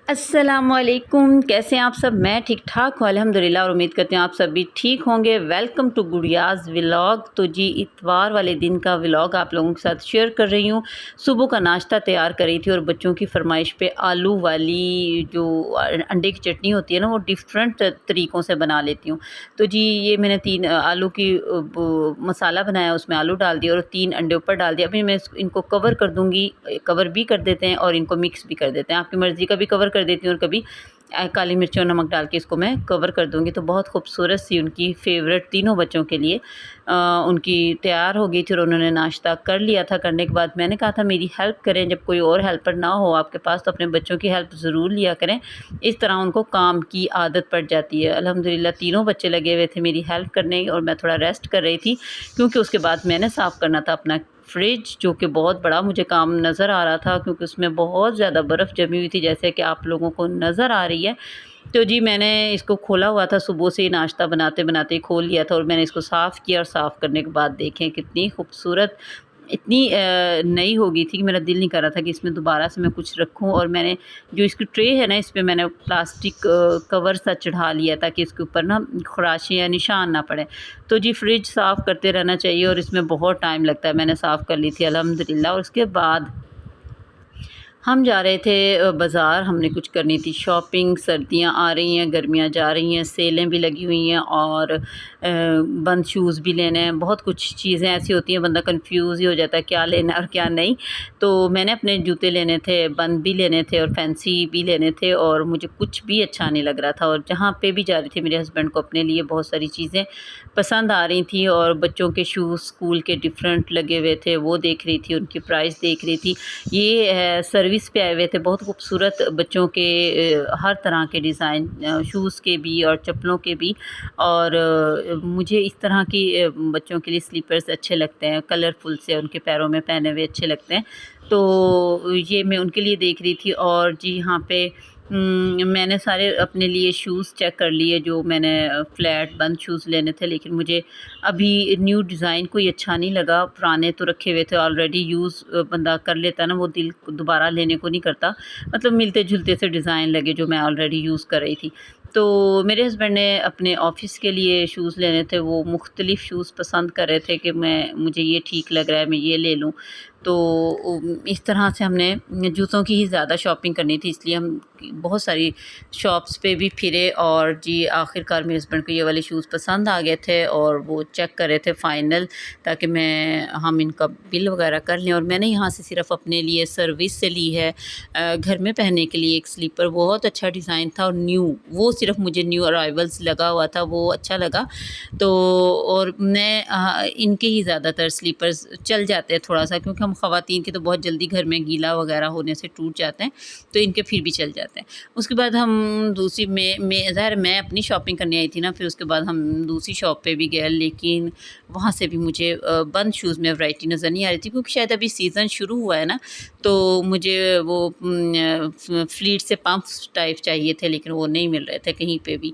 अस्सलामुअलैकुम, कैसे हैं आप सब। मैं ठीक ठाक हूँ अल्हम्दुलिल्लाह और उम्मीद करती हूँ आप सब भी ठीक होंगे। Welcome to Gudiya's vlog. तो जी इतवार वाले दिन का व्लॉग आप लोगों के साथ शेयर कर रही हूँ। सुबह का नाश्ता तैयार कर रही थी और बच्चों की फरमाइश पे आलू वाली जो अंडे की चटनी होती है ना, वो डिफरेंट तरीक़ों से बना लेती हूँ। तो जी ये मैंने 3 आलू की मसाला बनाया, उसमें आलू डाल दिया और 3 अंडे ऊपर डाल दिया। अभी मैं इनको कवर कर दूँगी, कवर भी कर देते हैं और इनको मिक्स भी कर देते हैं। आपकी मर्ज़ी का भी कवर कर देती हूँ और कभी काली मिर्च और नमक डाल के इसको मैं कवर कर दूँगी। तो बहुत खूबसूरत सी उनकी फ़ेवरेट तीनों बच्चों के लिए उनकी तैयार हो गई थी और उन्होंने नाश्ता कर लिया था। करने के बाद मैंने कहा था मेरी हेल्प करें, जब कोई और हेल्पर ना हो आपके पास तो अपने बच्चों की हेल्प ज़रूर लिया करें। इस तरह उनको काम की आदत पड़ जाती है। अल्हम्दुलिल्लाह तीनों बच्चे लगे हुए थे मेरी हेल्प करने और मैं थोड़ा रेस्ट कर रही थी, क्योंकि उसके बाद मैंने साफ़ करना था अपना फ्रिज, जो कि बहुत बड़ा मुझे काम नज़र आ रहा था, क्योंकि उसमें बहुत ज़्यादा बर्फ़ जमी हुई थी, जैसे कि आप लोगों को नज़र आ रही है। तो जी मैंने इसको खोला हुआ था, सुबह से ही नाश्ता बनाते-बनाते ही खोल लिया था और मैंने इसको साफ़ किया और साफ़ करने के बाद देखें कितनी खूबसूरत, इतनी नई हो गई थी कि मेरा दिल नहीं कर रहा था कि इसमें दोबारा से मैं कुछ रखूं। और मैंने जो इसकी ट्रे है ना, इस पे मैंने प्लास्टिक कवर सा चढ़ा लिया ताकि इसके ऊपर ना खराशें या निशान ना पड़े। तो जी फ्रिज साफ़ करते रहना चाहिए और इसमें बहुत टाइम लगता है। मैंने साफ़ कर ली थी अल्हम्दुलिल्लाह। और उसके बाद हम जा रहे थे बाज़ार, हमने कुछ करनी थी शॉपिंग। सर्दियाँ आ रही हैं, गर्मियाँ जा रही हैं, सेलें भी लगी हुई हैं और बंद शूज़ भी लेने हैं। बहुत कुछ चीज़ें ऐसी होती हैं, बंदा कंफ्यूज ही हो जाता है क्या लेना है और क्या नहीं। तो मैंने अपने जूते लेने थे, बंद भी लेने थे और फैंसी भी लेने थे और मुझे कुछ भी अच्छा नहीं लग रहा था। और जहाँ पे भी जा रही थी मेरे हस्बैंड को अपने लिए बहुत सारी चीज़ें पसंद आ रही थी और बच्चों के शूज़ स्कूल के डिफरेंट लगे हुए थे, वो देख रही थी, उनकी प्राइस देख रही थी। ये सर्विस पे आए हुए थे, बहुत खूबसूरत बच्चों के हर तरह के डिज़ाइन, शूज़ के भी और चप्पलों के भी। और मुझे इस तरह की बच्चों के लिए स्लीपर्स अच्छे लगते हैं, कलरफुल से उनके पैरों में पहने हुए अच्छे लगते हैं। तो ये मैं उनके लिए देख रही थी। और जी यहाँ पे मैंने सारे अपने लिए शूज़ चेक कर लिए, जो मैंने फ्लैट बंद शूज़ लेने थे, लेकिन मुझे अभी न्यू डिज़ाइन कोई अच्छा नहीं लगा। पुराने तो रखे हुए थे ऑलरेडी, यूज़ बंदा कर लेता ना, वो दिल दोबारा लेने को नहीं करता। मतलब मिलते-जुलते से डिज़ाइन लगे जो मैं ऑलरेडी यूज़ कर रही थी। तो मेरे हस्बैंड ने अपने ऑफ़िस के लिए शूज़ लेने थे, वो मुख्तलिफ़ शूज़ पसंद कर रहे थे कि मुझे ये ठीक लग रहा है, मैं ये ले लूँ। तो इस तरह से हमने जूतों की ही ज़्यादा शॉपिंग करनी थी, इसलिए हम बहुत सारी शॉप्स पे भी फिरे। और जी आखिरकार मेरे हस्बैंड को ये वाले शूज़ पसंद आ गए थे और वो चेक कर रहे थे फ़ाइनल, ताकि हम इनका बिल वगैरह कर लें। और मैंने यहाँ से सिर्फ अपने लिए सर्विस से ली है घर में पहनने के लिए एक स्लीपर, बहुत अच्छा डिज़ाइन था और न्यू, वो सिर्फ मुझे न्यू अराइवल्स लगा हुआ था, वो अच्छा लगा। तो और मैं इनके ही ज़्यादातर स्लीपर्स चल जाते हैं थोड़ा सा, क्योंकि हम ख़वातीन के तो बहुत जल्दी घर में गीला वगैरह होने से टूट जाते हैं, तो इनके फिर भी चल जाते हैं। उसके बाद हम दूसरी में ज़ाहिर मैं अपनी शॉपिंग करने आई थी ना, फिर उसके बाद हम दूसरी शॉप पे भी गए, लेकिन वहाँ से भी मुझे बंद शूज़ में वैरायटी नज़र नहीं आ रही थी, क्योंकि शायद अभी सीज़न शुरू हुआ है ना, तो मुझे वो फ्लीट से पम्प्स टाइप चाहिए थे, लेकिन वो नहीं मिल रहे थे कहीं पे भी।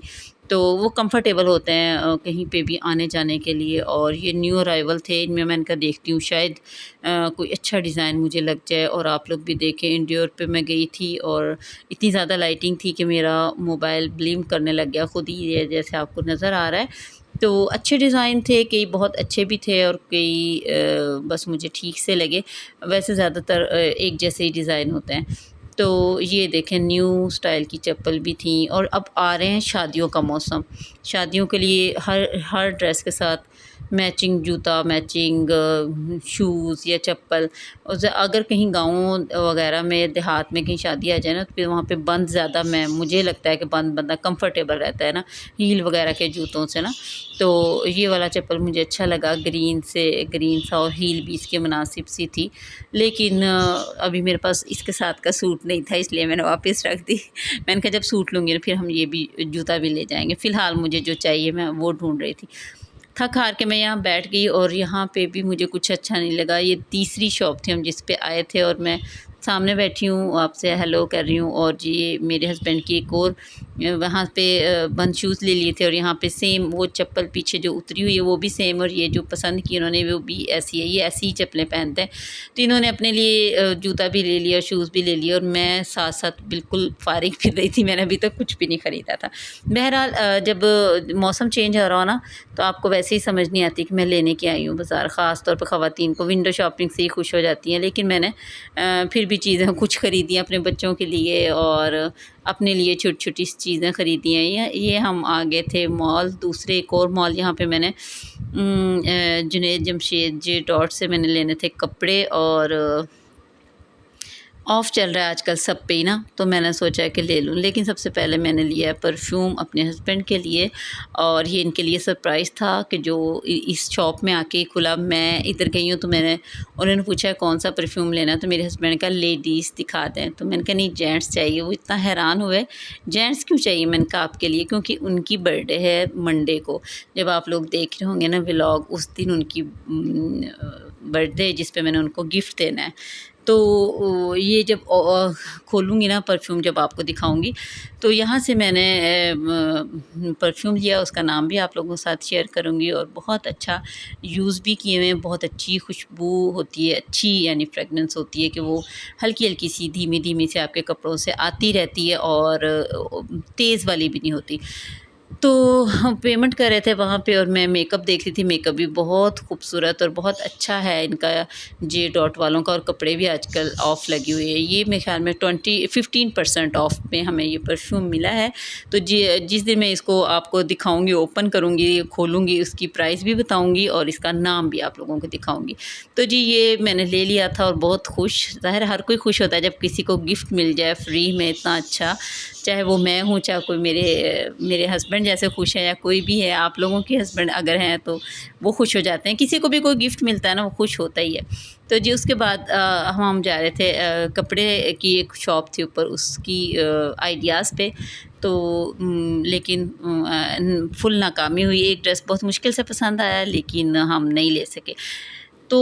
तो वो कंफर्टेबल होते हैं कहीं पे भी आने जाने के लिए। और ये न्यू अराइवल थे, इनमें मैंने कहा देखती हूँ शायद कोई अच्छा डिज़ाइन मुझे लग जाए और आप लोग भी देखें। इंडियोर पे मैं गई थी और इतनी ज़्यादा लाइटिंग थी कि मेरा मोबाइल ब्लिम करने लग गया खुद ही, ये जैसे आपको नज़र आ रहा है। तो अच्छे डिज़ाइन थे, कई बहुत अच्छे भी थे और कई बस मुझे ठीक से लगे। वैसे ज़्यादातर एक जैसे ही डिज़ाइन होते हैं। तो ये देखें न्यू स्टाइल की चप्पल भी थी। और अब आ रहे हैं शादियों का मौसम, शादियों के लिए हर ड्रेस के साथ मैचिंग जूता, मैचिंग शूज़ या चप्पल। और अगर कहीं गाँव वगैरह में, देहात में कहीं शादी आ जाए ना, तो फिर वहाँ पे बंद ज़्यादा, मुझे लगता है कि बंद बंदा कंफर्टेबल रहता है ना, हील वगैरह के जूतों से ना। तो ये वाला चप्पल मुझे अच्छा लगा, ग्रीन सा और हील भी इसके मुनासिब सी थी। लेकिन अभी मेरे पास इसके साथ का सूट नहीं था, इसलिए मैंने वापस रख दी। मैंने कहा जब सूट लूँगी ना फिर हम ये भी जूता भी ले जाएँगे। फ़िलहाल मुझे जो चाहिए मैं वो ढूँढ रही थी। थक हार के मैं यहाँ बैठ गई और यहाँ पे भी मुझे कुछ अच्छा नहीं लगा। ये तीसरी शॉप थी हम जिस पे आए थे और मैं सामने बैठी हूँ, आपसे हेलो कर रही हूँ। और जी मेरे हस्बैंड की एक और वहाँ पे बंद शूज़ ले लिए थे और यहाँ पे सेम वो चप्पल पीछे जो उतरी हुई है वो भी सेम, और ये जो पसंद की उन्होंने वो भी ऐसी है, ये ऐसी ही चप्पलें पहनते हैं। तो इन्होंने अपने लिए जूता भी ले लिया, शूज़ भी ले लिए, और मैं साथ साथ बिल्कुल फारिग फिर रही थी, मैंने अभी तक कुछ भी नहीं ख़रीदा था। बहरहाल जब मौसम चेंज हो रहा हो ना, तो आपको वैसे ही समझ नहीं आती कि मैं लेने क्या आई हूँ बाज़ार। ख़ास तौर पे ख़वातीन को विंडो शॉपिंग से ही खुश हो जाती हैं, लेकिन मैंने फिर भी चीज़ें कुछ ख़रीदी अपने बच्चों के लिए और अपने लिए छोटी-छोटी चीज़ें ख़रीदी हैं। ये हम आ गए थे मॉल, दूसरे एक और मॉल, यहाँ पे मैंने जुनैद जमशेद जे डॉट से मैंने लेने थे कपड़े, और ऑफ़ चल रहा है आजकल सब पे ही ना, तो मैंने सोचा कि ले लूँ। लेकिन सबसे पहले मैंने लिया है परफ्यूम अपने हस्बैंड के लिए, और ये इनके लिए सरप्राइज़ था कि जो इस शॉप में आके खुला। मैं इधर गई हूँ तो उन्होंने पूछा कौन सा परफ्यूम लेना है, तो मेरे हस्बैंड ने कहा लेडीज़ दिखा दें। तो मैंने कहा नहीं जेंट्स चाहिए। वो इतना हैरान हुए, जेंट्स क्यों चाहिए? मैंने कहा आपके लिए, क्योंकि उनकी बर्थडे है मंडे को। जब आप लोग देख रहे होंगे ना व्लॉग, उस दिन उनकी बर्थडे जिस पे मैंने उनको गिफ्ट देना है। तो ये जब खोलूँगी ना परफ्यूम, जब आपको दिखाऊँगी, तो यहाँ से मैंने परफ्यूम लिया, उसका नाम भी आप लोगों के साथ शेयर करूँगी। और बहुत अच्छा यूज़ भी किए हुए हैं, बहुत अच्छी खुशबू होती है, अच्छी यानी फ्रेगनेंस होती है कि वो हल्की-हल्की सी धीमी-धीमी से आपके कपड़ों से आती रहती है, और तेज़ वाली भी नहीं होती। तो हम पेमेंट कर रहे थे वहाँ पे, और मैं मेकअप देख रही थी। मेकअप भी बहुत खूबसूरत और बहुत अच्छा है इनका, जे डॉट वालों का, और कपड़े भी आजकल ऑफ़ लगी हुई है। ये मेरे ख़्याल में 15% ऑफ़ में हमें ये परफ्यूम मिला है। तो जिस दिन मैं इसको आपको दिखाऊँगी, ओपन करूँगी, खोलूँगी, उसकी प्राइस भी बताऊँगी और इसका नाम भी आप लोगों को दिखाऊँगी। तो जी ये मैंने ले लिया था और बहुत खुश, ज़ाहिर हर कोई खुश होता है जब किसी को गिफ्ट मिल जाए फ्री में इतना अच्छा, चाहे वो मैं हूँ, चाहे कोई मेरे हस्बैंड जैसे खुश है, या कोई भी है, आप लोगों के हस्बैंड अगर हैं तो वो खुश हो जाते हैं। किसी को भी कोई गिफ्ट मिलता है ना, वो खुश होता ही है। तो जी उसके बाद हम जा रहे थे कपड़े की एक शॉप थी ऊपर, उसकी आइडियाज़ पे। तो लेकिन फुल नाकामी हुई। एक ड्रेस बहुत मुश्किल से पसंद आया, लेकिन हम नहीं ले सके। तो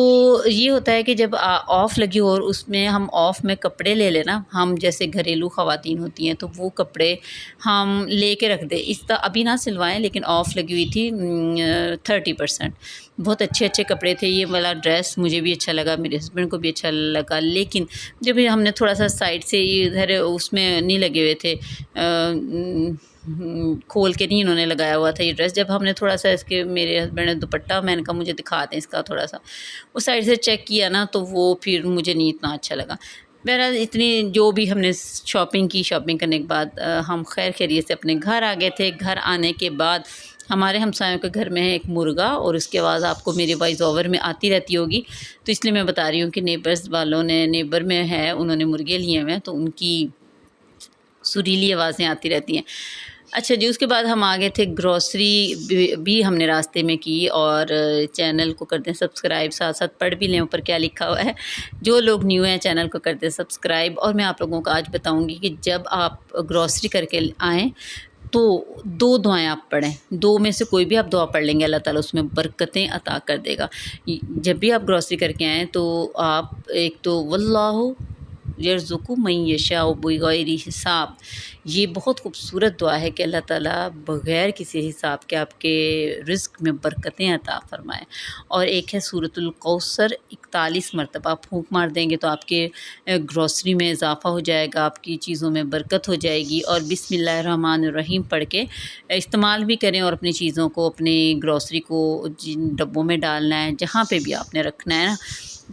ये होता है कि जब ऑफ़ लगी हो और उसमें हम ऑफ़ में कपड़े ले लें ना, हम जैसे घरेलू ख़वातीन होती हैं, तो वो कपड़े हम ले के रख दें। अभी ना सिलवाएँ, लेकिन ऑफ़ लगी हुई थी 30%। बहुत अच्छे-अच्छे कपड़े थे। ये वाला ड्रेस मुझे भी अच्छा लगा, मेरे हस्बैंड को भी अच्छा लगा, लेकिन जब ये हमने थोड़ा-सा साइड से इधर उसमें नहीं लगे हुए थे, खोल के नहीं इन्होंने लगाया हुआ था ये ड्रेस। जब हमने थोड़ा-सा इसके, मेरे हस्बैंड ने दुपट्टा, मैंने कहा मुझे दिखा दें इसका थोड़ा-सा, उस साइड से चेक किया ना, तो वो फिर मुझे नहीं इतना अच्छा लगा। बहरहाल इतनी जो भी हमने शॉपिंग की, शॉपिंग करने के बाद हम खैर खैरियत से अपने घर आ गए थे। घर आने के बाद हमारे हमसायों के घर में है एक मुर्गा, और उसकी आवाज़ आपको मेरे वॉइस ओवर में आती रहती होगी, तो इसलिए मैं बता रही हूँ कि नेबर में है, उन्होंने मुर्गे लिए हुए हैं, तो उनकी सुरीली आवाज़ें आती रहती हैं। अच्छा जी, उसके बाद हम आ गए थे ग्रॉसरी भी हमने रास्ते में की, और चैनल को कर दें सब्सक्राइब, साथ-साथ पढ़ भी लें ऊपर क्या लिखा हुआ है। जो लोग न्यू हैं चैनल को कर दें सब्सक्राइब। और मैं आप लोगों को आज बताऊँगी कि जब आप ग्रॉसरी करके आएँ, तो 2 दुआएँ आप पढ़ें। 2 में से कोई भी आप दुआ पढ़ लेंगे, अल्लाह ताला उसमें बरकतें अता कर देगा। जब भी आप ग्रॉसरी करके आएँ, तो आप एक तो वल्लाहु यर्ज़ुक़ु मन यशाअ बिग़ैरि हिसाब, ये बहुत खूबसूरत दुआ है कि अल्लाह ताला बग़ैर किसी हिसाब के आपके रिज़्क़ में बरकतें अता फ़रमाए। और एक है सूरतुल कौसर, 41 मरतबा आप फूँक मार देंगे तो आपके ग्रॉसरी में इज़ाफ़ा हो जाएगा, आपकी चीज़ों में बरकत हो जाएगी। और बिस्मिल्लाहिर्रहमानिर्रहीम पढ़ के इस्तेमाल भी करें, और अपनी चीज़ों को, अपनी ग्रॉसरी को जिन डब्बों में डालना है, जहाँ पे भी आपने रखना है ना,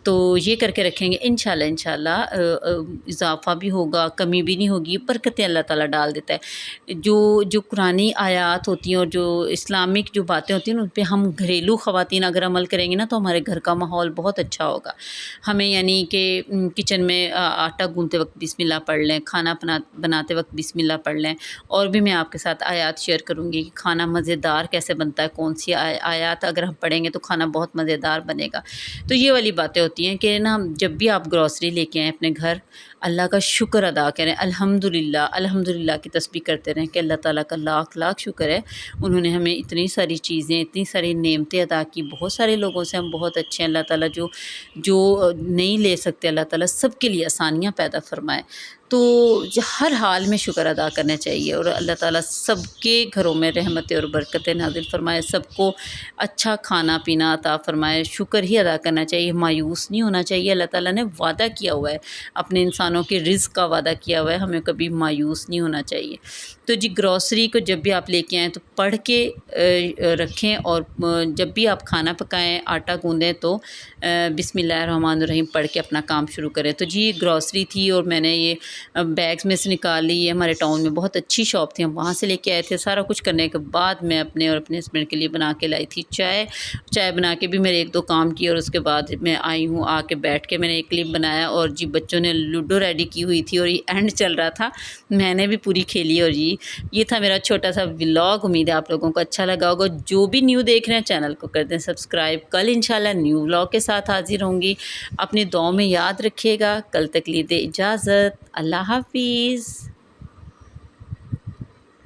तो ये करके रखेंगे इंशाल्लाह इज़ाफ़ा भी होगा, कमी भी नहीं होगी, बरकतें अल्लाह ताला डाल देता है। जो कुरानी आयात होती हैं और जो इस्लामिक जो बातें होती हैं ना, उन पे हम घरेलू ख़वातीन अगर अमल करेंगे ना, तो हमारे घर का माहौल बहुत अच्छा होगा। हमें यानी कि किचन में आटा गूँथते वक़्त बिस्मिल्लाह पढ़ लें, खाना बनाते वक़्त बिस्मिल्लाह पढ़ लें। और भी मैं आपके साथ आयात शेयर करूँगी कि खाना मज़ेदार कैसे बनता है, कौन सी आयात अगर हम पढ़ेंगे तो खाना बहुत मज़ेदार बनेगा। तो ये वाली बातें बातें होती हैं कि ना जब भी आप ग्रॉसरी लेके आएँ अपने घर, अल्लाह का शुक्र अदा करें, अल्हम्दुलिल्लाह अल्हम्दुलिल्लाह की तस्बीह करते रहें कि अल्लाह ताला का लाख लाख शुक्र है, उन्होंने हमें इतनी सारी चीज़ें, इतनी सारी नेमतें अदा की। बहुत सारे लोगों से हम बहुत अच्छे हैं, अल्लाह ताला जो जो नहीं ले सकते, अल्लाह ताला सबके लिए आसानियाँ पैदा फ़रमाए। तो हर हाल में शुक्र अदा करना चाहिए और अल्लाह ताला सबके घरों में रहमतें और बरकतें नाज़िल फ़रमाए, सबको अच्छा खाना पीना अता फ़रमाए। शुक्र ही अदा करना चाहिए, मायूस नहीं होना चाहिए। अल्लाह ताला ने वादा किया हुआ है, अपने इंसानों के रिज़्क़ का वादा किया हुआ है, हमें कभी मायूस नहीं होना चाहिए। तो जी ग्रॉसरी को जब भी आप लेके आएँ तो पढ़ के रखें और जब भी आप खाना पकाएँ, आटा गूँदें तो बिस्मिल्लाहिर्रहमानिर्रहीम पढ़ के अपना काम शुरू करें। तो जी ग्रॉसरी थी और मैंने ये बैग्स में से निकाली। ये हमारे टाउन में बहुत अच्छी शॉप थी, हम वहाँ से लेके आए थे। सारा कुछ करने के बाद मैं अपने और अपने हस्बैंड के लिए बना के लाई थी चाय। चाय बना के भी मेरे 1-2 काम किए और उसके बाद मैं आई हूँ, आके बैठ के मैंने एक क्लिप बनाया और जी बच्चों ने लूडो रेडी की हुई थी और ये एंड चल रहा था, मैंने भी पूरी खेली। और जी ये था मेरा छोटा-सा व्लॉग, उम्मीद है आप लोगों को अच्छा लगा होगा। जो भी न्यू देख रहे हैं चैनल को कर दें सब्सक्राइब। कल इंशाल्लाह न्यू व्लॉग के साथ हाज़िर होंगी। अपनी दुआओं में याद रखिएगा। कल तक लिए दे इजाज़त। अल्लाह हाफ़िज़।